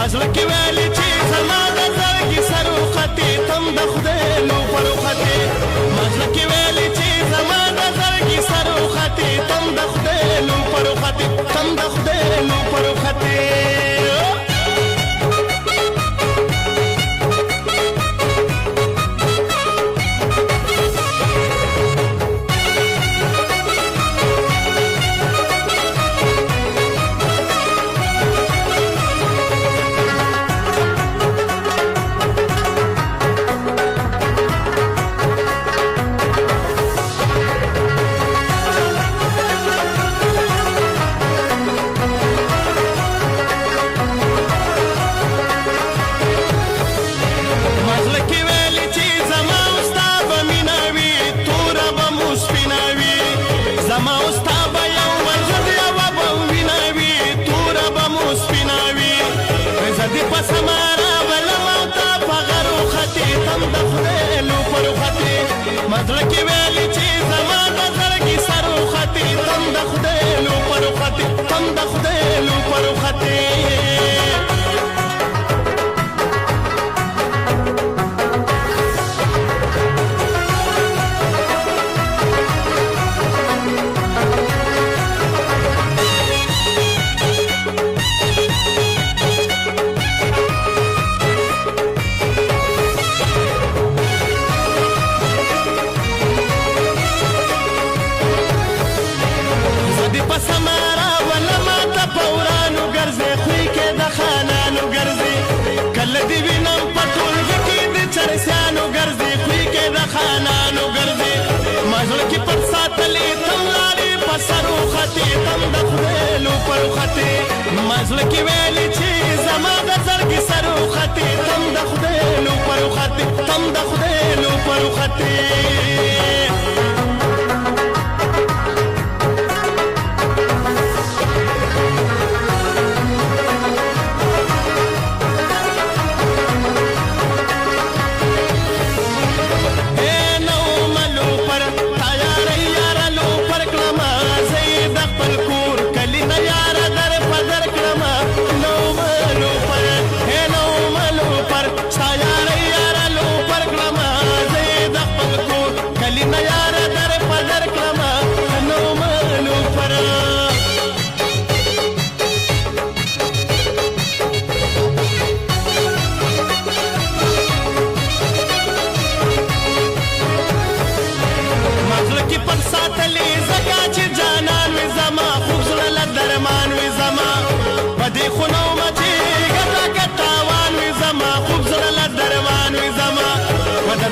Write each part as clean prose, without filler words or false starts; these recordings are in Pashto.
مزل کې ویلې چې زما د زړګي سر وختې تم د خدای لو پر وختې مزل کې ویلې چې زما د زړګي سر وختې تم د خدای لو پر وختې تم د خدای لو پر وختې مزل کې ویلې چې زما د زړګي سر وختې تم د خدای لو پر وختې تم د خدای لو پر وختې سمارا ولما تپورانو ګرځي خوې کې د خانانو ګرځي کله دی وینم پټول کې د چرسانو ګرځي خوې کې د خانانو ګرځي مزل کې پر ساتلې تم لاري پسرو خطي تم د خدای لو پر خطي مزل کې ویلې چې زما د زړګي سرو خطي تم د خدای لو پر خطي تم د خدای لو پر خطي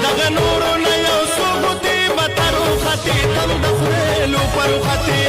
دغه نورو نه یو څو ګوتې به تر وختې تم د خدای لو پر وختې